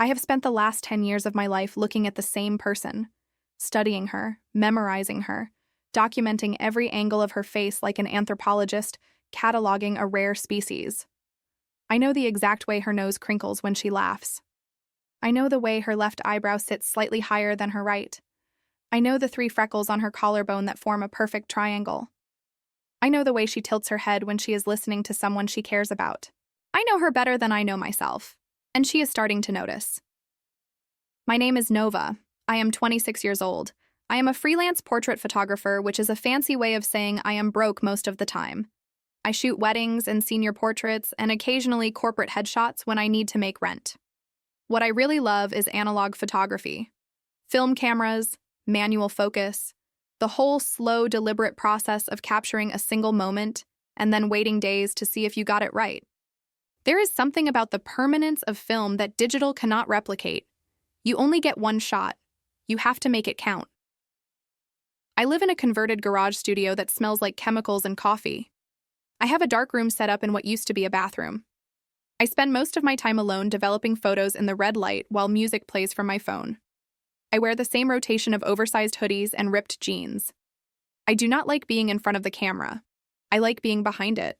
I have spent the last 10 years of my life looking at the same person, studying her, memorizing her, documenting every angle of her face like an anthropologist, cataloging a rare species. I know the exact way her nose crinkles when she laughs. I know the way her left eyebrow sits slightly higher than her right. I know the 3 freckles on her collarbone that form a perfect triangle. I know the way she tilts her head when she is listening to someone she cares about. I know her better than I know myself, and she is starting to notice. My name is Nova. I am 26 years old. I am a freelance portrait photographer, which is a fancy way of saying I am broke most of the time. I shoot weddings and senior portraits and occasionally corporate headshots when I need to make rent. What I really love is analog photography. Film cameras, manual focus, the whole slow, deliberate process of capturing a single moment and then waiting days to see if you got it right. There is something about the permanence of film that digital cannot replicate. You only get one shot. You have to make it count. I live in a converted garage studio that smells like chemicals and coffee. I have a dark room set up in what used to be a bathroom. I spend most of my time alone developing photos in the red light while music plays from my phone. I wear the same rotation of oversized hoodies and ripped jeans. I do not like being in front of the camera. I like being behind it.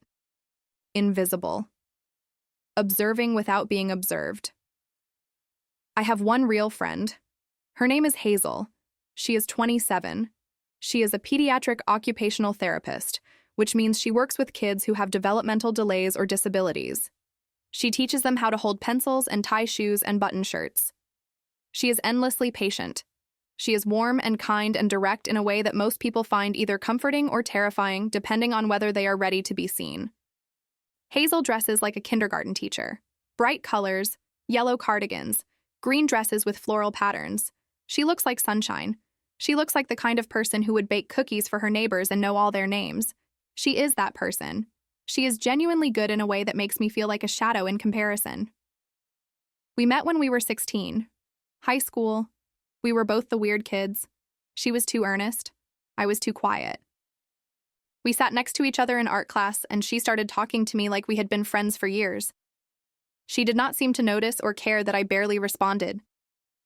Invisible. Observing without being observed. I have one real friend. Her name is Hazel. She is 27. She is a pediatric occupational therapist, which means she works with kids who have developmental delays or disabilities. She teaches them how to hold pencils and tie shoes and button shirts. She is endlessly patient. She is warm and kind and direct in a way that most people find either comforting or terrifying, depending on whether they are ready to be seen. Hazel dresses like a kindergarten teacher. Bright colors, yellow cardigans, green dresses with floral patterns. She looks like sunshine. She looks like the kind of person who would bake cookies for her neighbors and know all their names. She is that person. She is genuinely good in a way that makes me feel like a shadow in comparison. We met when we were 16. High school. We were both the weird kids. She was too earnest. I was too quiet. We sat next to each other in art class, and she started talking to me like we had been friends for years. She did not seem to notice or care that I barely responded.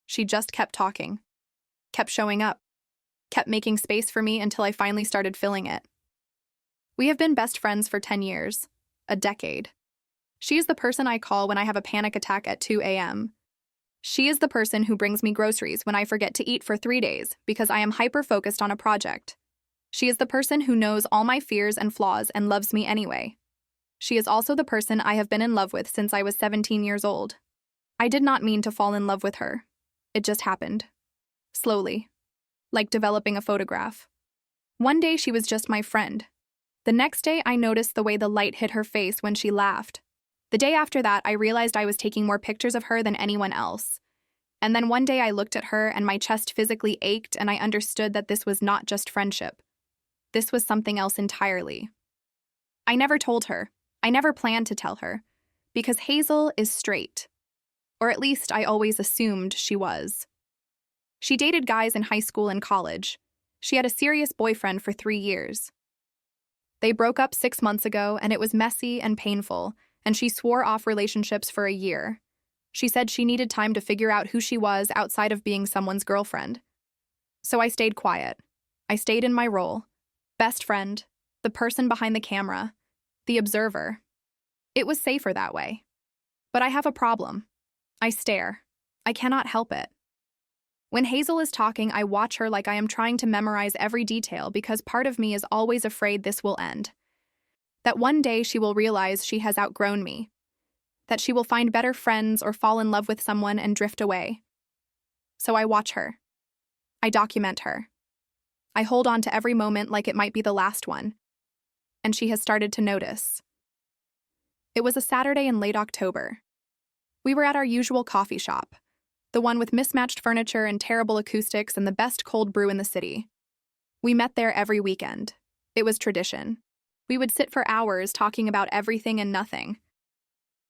She just kept talking, kept showing up, kept making space for me until I finally started filling it. We have been best friends for 10 years, a decade. She is the person I call when I have a panic attack at 2 a.m. She is the person who brings me groceries when I forget to eat for 3 days because I am hyper-focused on a project. She is the person who knows all my fears and flaws and loves me anyway. She is also the person I have been in love with since I was 17 years old. I did not mean to fall in love with her. It just happened. Slowly. Like developing a photograph. One day she was just my friend. The next day I noticed the way the light hit her face when she laughed. The day after that I realized I was taking more pictures of her than anyone else. And then one day I looked at her and my chest physically ached and I understood that this was not just friendship. This was something else entirely. I never told her. I never planned to tell her. Because Hazel is straight. Or at least I always assumed she was. She dated guys in high school and college. She had a serious boyfriend for 3 years. They broke up 6 months ago, and it was messy and painful, and she swore off relationships for a year. She said she needed time to figure out who she was outside of being someone's girlfriend. So I stayed quiet. I stayed in my role. Best friend, the person behind the camera, the observer. It was safer that way. But I have a problem. I stare. I cannot help it. When Hazel is talking, I watch her like I am trying to memorize every detail because part of me is always afraid this will end. That one day she will realize she has outgrown me. That she will find better friends or fall in love with someone and drift away. So I watch her. I document her. I hold on to every moment like it might be the last one. And she has started to notice. It was a Saturday in late October. We were at our usual coffee shop, the one with mismatched furniture and terrible acoustics and the best cold brew in the city. We met there every weekend. It was tradition. We would sit for hours talking about everything and nothing.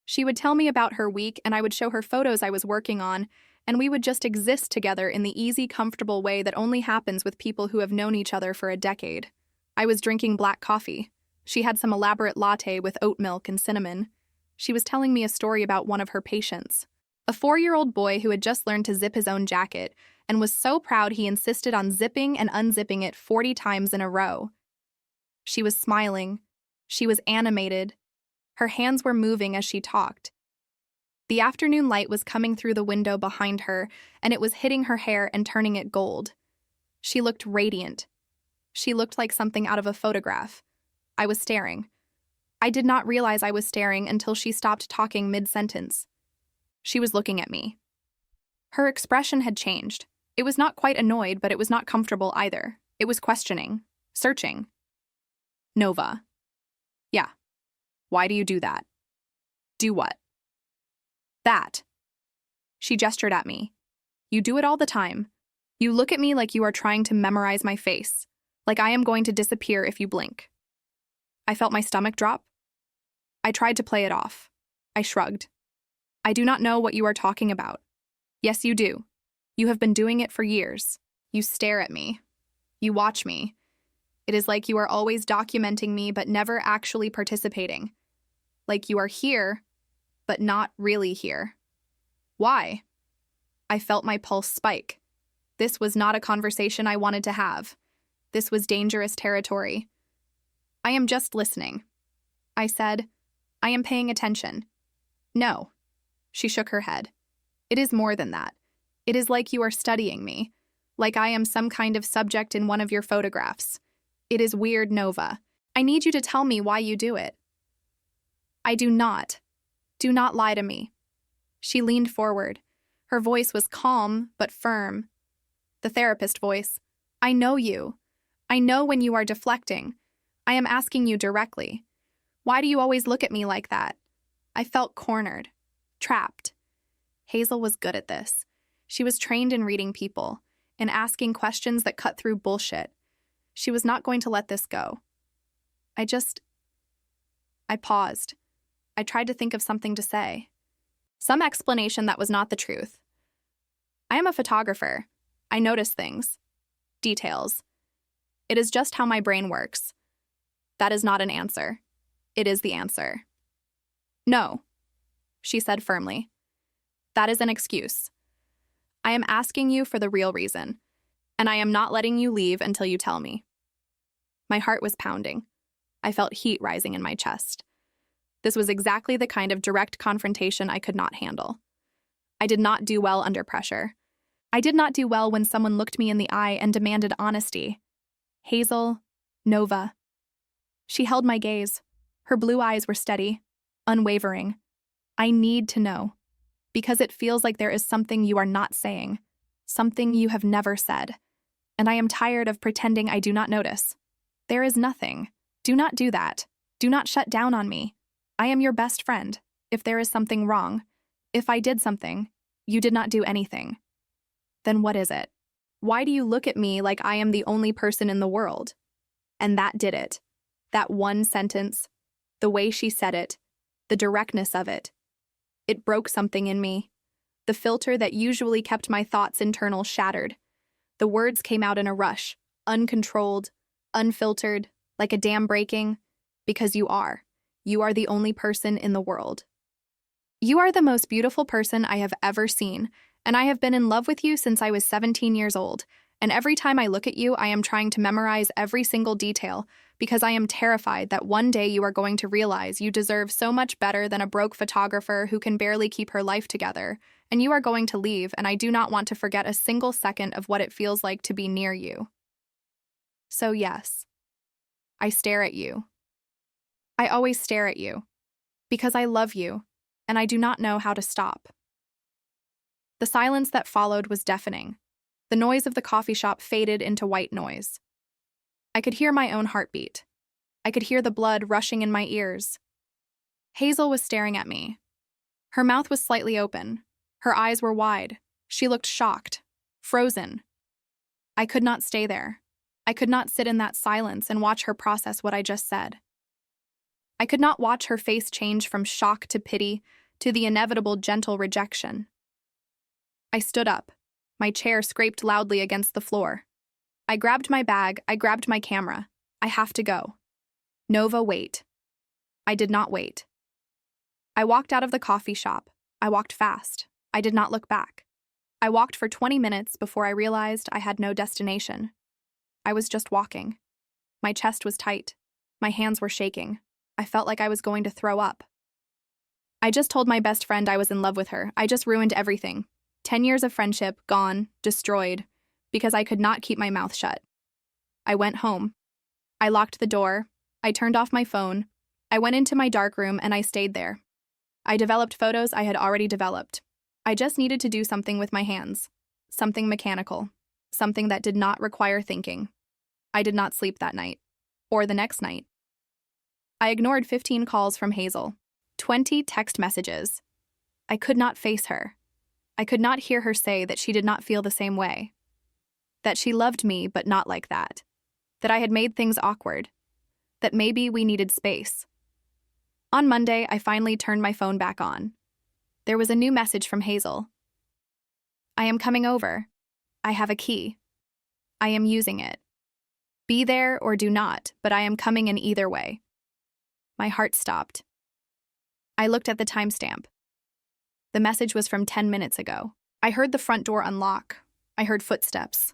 She would tell me about her week and I would show her photos I was working on, and we would just exist together in the easy, comfortable way that only happens with people who have known each other for a decade. I was drinking black coffee. She had some elaborate latte with oat milk and cinnamon. She was telling me a story about one of her patients. A 4-year-old boy who had just learned to zip his own jacket and was so proud he insisted on zipping and unzipping it 40 times in a row. She was smiling. She was animated. Her hands were moving as she talked. The afternoon light was coming through the window behind her, and it was hitting her hair and turning it gold. She looked radiant. She looked like something out of a photograph. I was staring. I did not realize I was staring until she stopped talking mid-sentence. She was looking at me. Her expression had changed. It was not quite annoyed, but it was not comfortable either. It was questioning, searching. Nova. Yeah. Why do you do that? Do what? That. She gestured at me. You do it all the time. You look at me like you are trying to memorize my face, like I am going to disappear if you blink. I felt my stomach drop. I tried to play it off. I shrugged. I do not know what you are talking about. Yes, you do. You have been doing it for years. You stare at me. You watch me. It is like you are always documenting me but never actually participating. Like you are here, but not really here. Why? I felt my pulse spike. This was not a conversation I wanted to have. This was dangerous territory. I am just listening. I said, I am paying attention. No. She shook her head. It is more than that. It is like you are studying me, like I am some kind of subject in one of your photographs. It is weird, Nova. I need you to tell me why you do it. I do not. Do not lie to me. She leaned forward. Her voice was calm but firm. The therapist voice. I know you. I know when you are deflecting. I am asking you directly. Why do you always look at me like that? I felt cornered, trapped. Hazel was good at this. She was trained in reading people, in asking questions that cut through bullshit. She was not going to let this go. I paused. I tried to think of something to say. Some explanation that was not the truth. I am a photographer. I notice things. Details. It is just how my brain works. That is not an answer. It is the answer. No, she said firmly. That is an excuse. I am asking you for the real reason, and I am not letting you leave until you tell me. My heart was pounding. I felt heat rising in my chest. This was exactly the kind of direct confrontation I could not handle. I did not do well under pressure. I did not do well when someone looked me in the eye and demanded honesty. Hazel, Nova. She held my gaze. Her blue eyes were steady, unwavering. I need to know, because it feels like there is something you are not saying, something you have never said, and I am tired of pretending I do not notice. There is nothing. Do not do that. Do not shut down on me. I am your best friend. If there is something wrong, if I did something, you did not do anything. Then what is it? Why do you look at me like I am the only person in the world? And that did it. That one sentence, the way she said it, the directness of it. It broke something in me. The filter that usually kept my thoughts internal shattered. The words came out in a rush, uncontrolled, unfiltered, like a dam breaking, because you are. You are the only person in the world. You are the most beautiful person I have ever seen, and I have been in love with you since I was 17 years old, and every time I look at you, I am trying to memorize every single detail, because I am terrified that one day you are going to realize you deserve so much better than a broke photographer who can barely keep her life together, and you are going to leave, and I do not want to forget a single second of what it feels like to be near you. So yes, I stare at you. I always stare at you, because I love you, and I do not know how to stop. The silence that followed was deafening. The noise of the coffee shop faded into white noise. I could hear my own heartbeat. I could hear the blood rushing in my ears. Hazel was staring at me. Her mouth was slightly open. Her eyes were wide. She looked shocked, frozen. I could not stay there. I could not sit in that silence and watch her process what I just said. I could not watch her face change from shock to pity to the inevitable gentle rejection. I stood up. My chair scraped loudly against the floor. I grabbed my bag. I grabbed my camera. I have to go. Nova, wait. I did not wait. I walked out of the coffee shop. I walked fast. I did not look back. I walked for 20 minutes before I realized I had no destination. I was just walking. My chest was tight. My hands were shaking. I felt like I was going to throw up. I just told my best friend I was in love with her. I just ruined everything. 10 years of friendship, gone, destroyed, because I could not keep my mouth shut. I went home. I locked the door. I turned off my phone. I went into my dark room and I stayed there. I developed photos I had already developed. I just needed to do something with my hands. Something mechanical. Something that did not require thinking. I did not sleep that night. Or the next night. I ignored 15 calls from Hazel. 20 text messages. I could not face her. I could not hear her say that she did not feel the same way. That she loved me, but not like that. That I had made things awkward. That maybe we needed space. On Monday, I finally turned my phone back on. There was a new message from Hazel. I am coming over. I have a key. I am using it. Be there or do not, but I am coming in either way. My heart stopped. I looked at the timestamp. The message was from 10 minutes ago. I heard the front door unlock. I heard footsteps.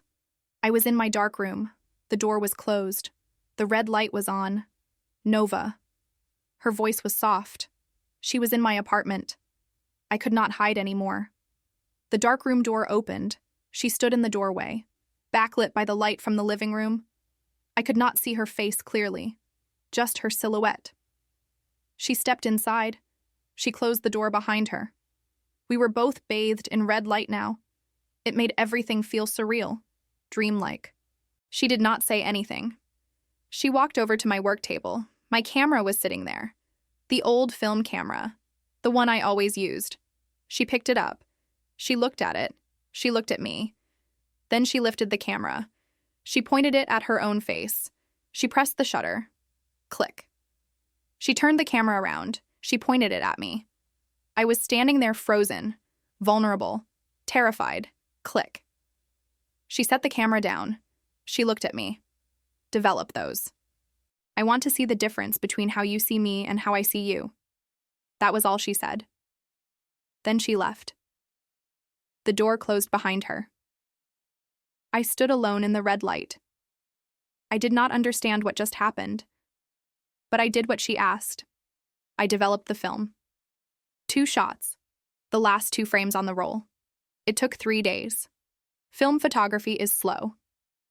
I was in my dark room. The door was closed. The red light was on. Nova. Her voice was soft. She was in my apartment. I could not hide anymore. The dark room door opened. She stood in the doorway, backlit by the light from the living room. I could not see her face clearly, just her silhouette. She stepped inside. She closed the door behind her. We were both bathed in red light now. It made everything feel surreal, dreamlike. She did not say anything. She walked over to my work table. My camera was sitting there. The old film camera, the one I always used. She picked it up. She looked at it. She looked at me. Then she lifted the camera. She pointed it at her own face. She pressed the shutter. Click. She turned the camera around. She pointed it at me. I was standing there frozen, vulnerable, terrified. Click. She set the camera down. She looked at me. Develop those. I want to see the difference between how you see me and how I see you. That was all she said. Then she left. The door closed behind her. I stood alone in the red light. I did not understand what just happened, but I did what she asked. I developed the film. 2 shots, the last 2 frames on the roll. It took 3 days. Film photography is slow.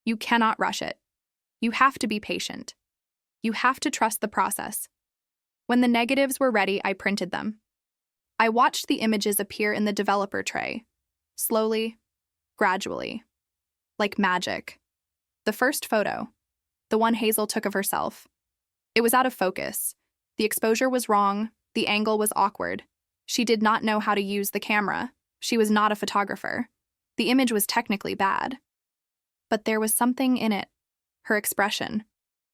You cannot rush it. You have to be patient. You have to trust the process. When the negatives were ready, I printed them. I watched the images appear in the developer tray, slowly, gradually, like magic. The first photo, the one Hazel took of herself, it was out of focus. The exposure was wrong. The angle was awkward. She did not know how to use the camera. She was not a photographer. The image was technically bad. But there was something in it, her expression.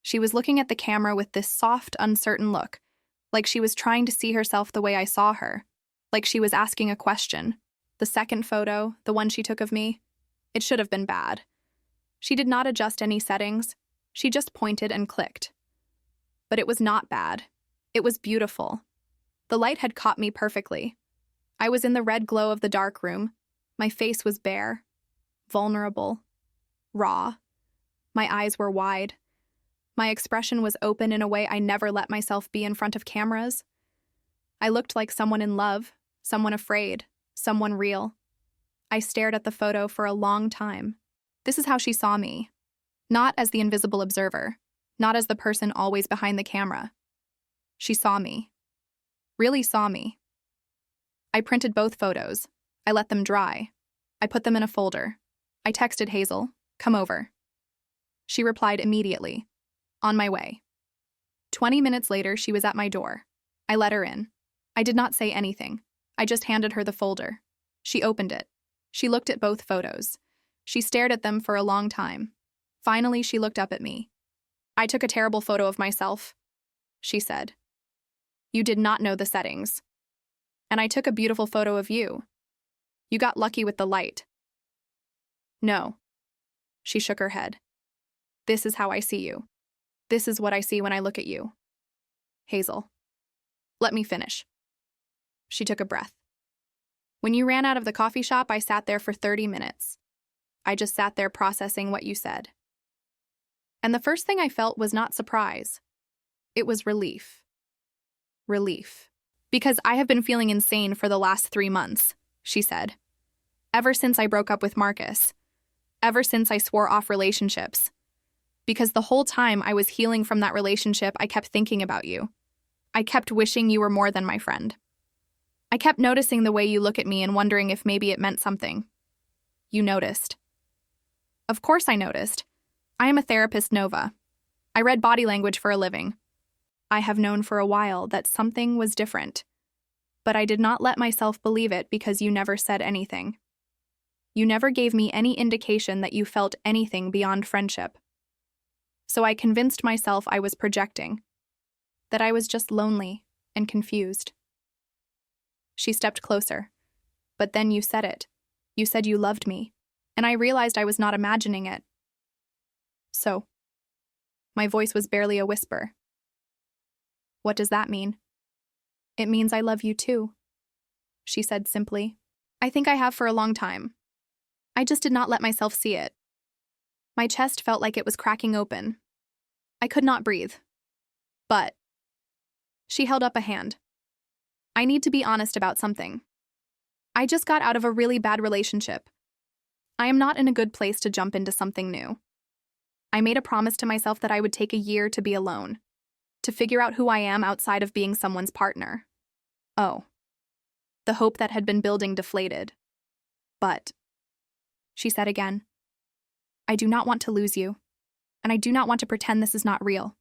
She was looking at the camera with this soft, uncertain look, like she was trying to see herself the way I saw her, like she was asking a question. The second photo, the one she took of me, it should have been bad. She did not adjust any settings. She just pointed and clicked. But it was not bad. It was beautiful. The light had caught me perfectly. I was in the red glow of the dark room. My face was bare, vulnerable, raw. My eyes were wide. My expression was open in a way I never let myself be in front of cameras. I looked like someone in love, someone afraid, someone real. I stared at the photo for a long time. This is how she saw me. Not as the invisible observer, not as the person always behind the camera. She saw me. Really saw me. I printed both photos. I let them dry. I put them in a folder. I texted Hazel, "Come over." She replied immediately, "On my way." 20 minutes later, she was at my door. I let her in. I did not say anything. I just handed her the folder. She opened it. She looked at both photos. She stared at them for a long time. Finally, she looked up at me. "I took a terrible photo of myself," she said. "You did not know the settings. And I took a beautiful photo of you. You got lucky with the light." "No." She shook her head. "This is how I see you. This is what I see when I look at you." "Hazel, let me finish." She took a breath. When you ran out of the coffee shop, I sat there for 30 minutes. I just sat there processing what you said. And the first thing I felt was not surprise. It was relief. Relief. Because I have been feeling insane for the last 3 months, she said. Ever since I broke up with Marcus. Ever since I swore off relationships. Because the whole time I was healing from that relationship, I kept thinking about you. I kept wishing you were more than my friend. I kept noticing the way you look at me and wondering if maybe it meant something. You noticed. Of course I noticed. I am a therapist, Nova. I read body language for a living. I have known for a while that something was different. But I did not let myself believe it because you never said anything. You never gave me any indication that you felt anything beyond friendship. So I convinced myself I was projecting. That I was just lonely and confused. She stepped closer. But then you said it. You said you loved me. And I realized I was not imagining it. So, my voice was barely a whisper. What does that mean? It means I love you too, she said simply. I think I have for a long time. I just did not let myself see it. My chest felt like it was cracking open. I could not breathe. But she held up a hand. I need to be honest about something. I just got out of a really bad relationship. I am not in a good place to jump into something new. I made a promise to myself that I would take a year to be alone, to figure out who I am outside of being someone's partner. Oh. The hope that had been building deflated. But, she said again, I do not want to lose you, and I do not want to pretend this is not real.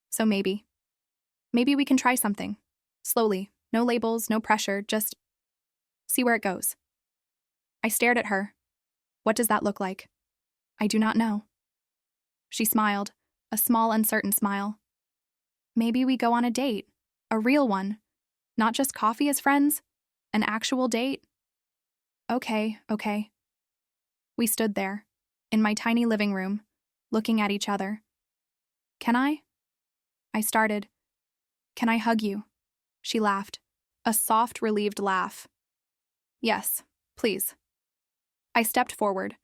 So maybe we can try something. Slowly, no labels, no pressure, just see where it goes. I stared at her. What does that look like? I do not know. She smiled, a small, uncertain smile. Maybe we go on a date, a real one, not just coffee as friends, an actual date. Okay. We stood there, in my tiny living room, looking at each other. Can I? I started. Can I hug you? She laughed, a soft, relieved laugh. Yes, please. I stepped forward.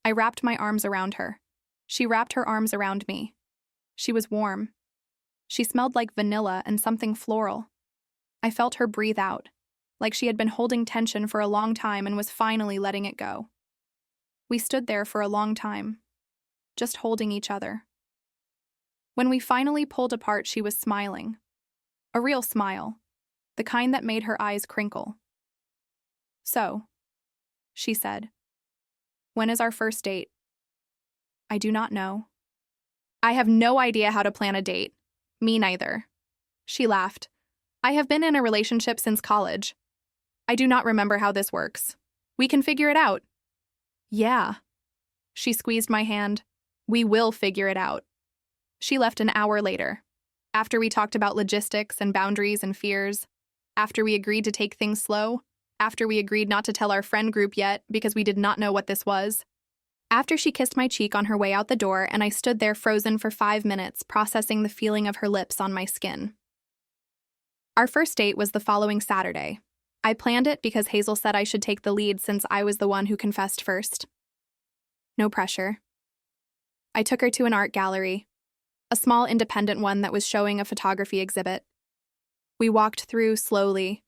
I wrapped my arms around her. She wrapped her arms around me. She was warm. She smelled like vanilla and something floral. I felt her breathe out, like she had been holding tension for a long time and was finally letting it go. We stood there for a long time, just holding each other. When we finally pulled apart, she was smiling. A real smile, the kind that made her eyes crinkle. So, she said, when is our first date? I do not know. I have no idea how to plan a date. Me neither. She laughed. I have been in a relationship since college. I do not remember how this works. We can figure it out. Yeah. She squeezed my hand. We will figure it out. She left an hour later, after we talked about logistics and boundaries and fears, after we agreed to take things slow, after we agreed not to tell our friend group yet because we did not know what this was. After she kissed my cheek on her way out the door, and I stood there frozen for 5 minutes, processing the feeling of her lips on my skin. Our first date was the following Saturday. I planned it because Hazel said I should take the lead since I was the one who confessed first. No pressure. I took her to an art gallery, a small independent one that was showing a photography exhibit. We walked through slowly.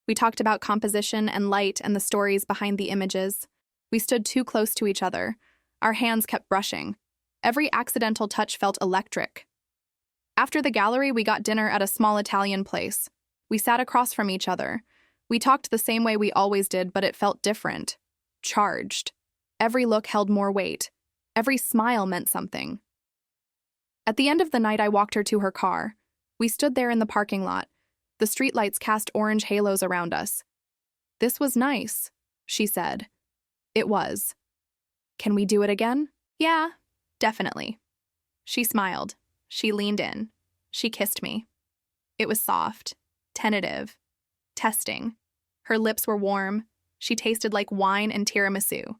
We talked about composition and light and the stories behind the images. We stood too close to each other. Our hands kept brushing. Every accidental touch felt electric. After the gallery, we got dinner at a small Italian place. We sat across from each other. We talked the same way we always did, but it felt different. Charged. Every look held more weight. Every smile meant something. At the end of the night, I walked her to her car. We stood there in the parking lot. The streetlights cast orange halos around us. This was nice, she said. It was. Can we do it again? Yeah, definitely. She smiled. She leaned in. She kissed me. It was soft, tentative, testing. Her lips were warm. She tasted like wine and tiramisu.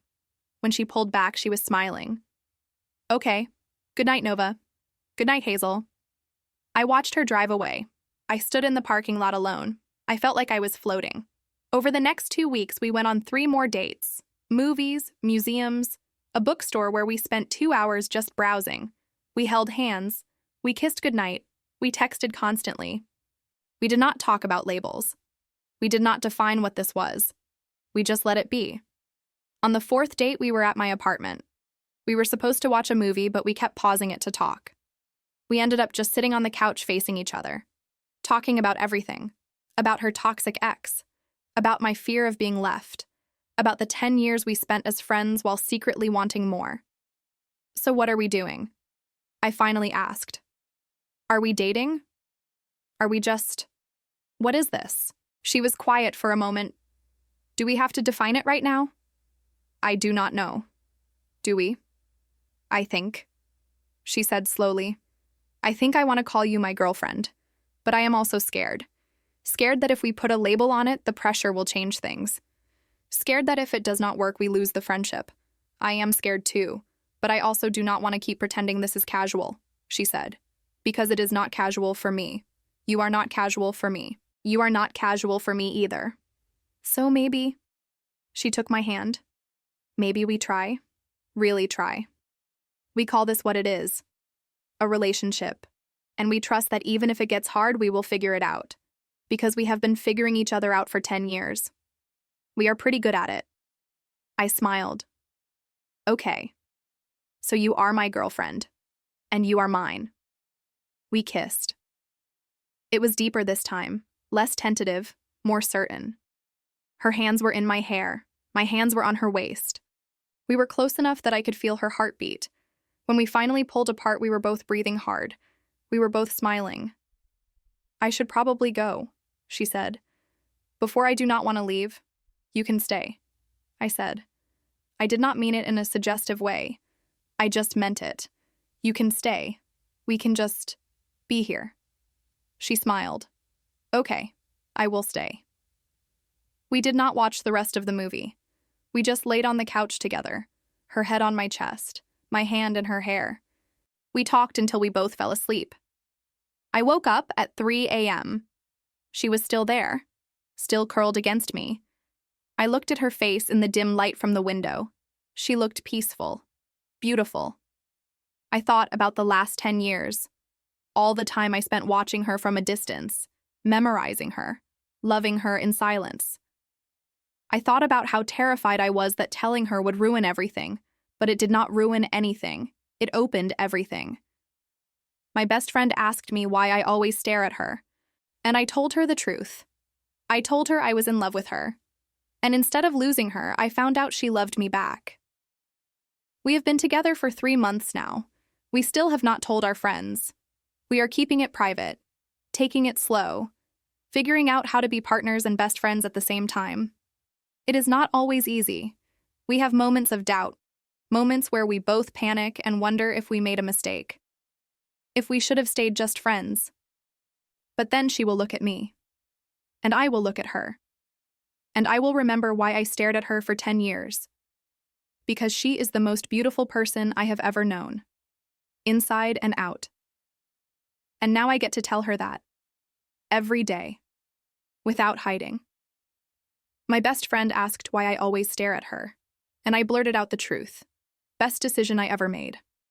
When she pulled back, she was smiling. Okay. Good night, Nova. Good night, Hazel. I watched her drive away. I stood in the parking lot alone. I felt like I was floating. Over the next 2 weeks, we went on 3 more dates: movies, museums, a bookstore where we spent 2 hours just browsing. We held hands. We kissed goodnight. We texted constantly. We did not talk about labels. We did not define what this was. We just let it be. On the 4th date, we were at my apartment. We were supposed to watch a movie, but we kept pausing it to talk. We ended up just sitting on the couch facing each other, talking about everything: about her toxic ex, about my fear of being left, about the 10 years we spent as friends while secretly wanting more. "So what are we doing?" I finally asked. "Are we dating? Are we just... what is this?" She was quiet for a moment. "Do we have to define it right now?" "I do not know. Do we?" "I think," she said slowly, "I think I want to call you my girlfriend, but I am also scared. Scared that if we put a label on it, the pressure will change things. Scared that if it does not work, we lose the friendship. I am scared too, but I also do not want to keep pretending this is casual," she said, "because it is not casual for me. You are not casual for me. You are not casual for me either. So maybe..." She took my hand. "Maybe we try. Really try. We call this what it is. A relationship. And we trust that even if it gets hard, we will figure it out. Because we have been figuring each other out for 10 years. We are pretty good at it." I smiled. "Okay. So you are my girlfriend. And you are mine." We kissed. It was deeper this time, less tentative, more certain. Her hands were in my hair. My hands were on her waist. We were close enough that I could feel her heartbeat. When we finally pulled apart, we were both breathing hard. We were both smiling. "I should probably go," she said. "Before, I do not want to leave. You can stay," I said. I did not mean it in a suggestive way. I just meant it. "You can stay. We can just be here." She smiled. "Okay, I will stay." We did not watch the rest of the movie. We just laid on the couch together, her head on my chest, my hand in her hair. We talked until we both fell asleep. I woke up at 3 a.m. She was still there, still curled against me. I looked at her face in the dim light from the window. She looked peaceful, beautiful. I thought about the last 10 years, all the time I spent watching her from a distance, memorizing her, loving her in silence. I thought about how terrified I was that telling her would ruin everything, but it did not ruin anything. It opened everything. My best friend asked me why I always stare at her, and I told her the truth. I told her I was in love with her, and instead of losing her, I found out she loved me back. We have been together for 3 months now. We still have not told our friends. We are keeping it private, taking it slow, figuring out how to be partners and best friends at the same time. It is not always easy. We have moments of doubt, moments where we both panic and wonder if we made a mistake, if we should have stayed just friends. But then she will look at me, and I will look at her, and I will remember why I stared at her for 10 years. Because she is the most beautiful person I have ever known, inside and out. And now I get to tell her that, every day, without hiding. My best friend asked why I always stare at her, and I blurted out the truth. Best decision I ever made.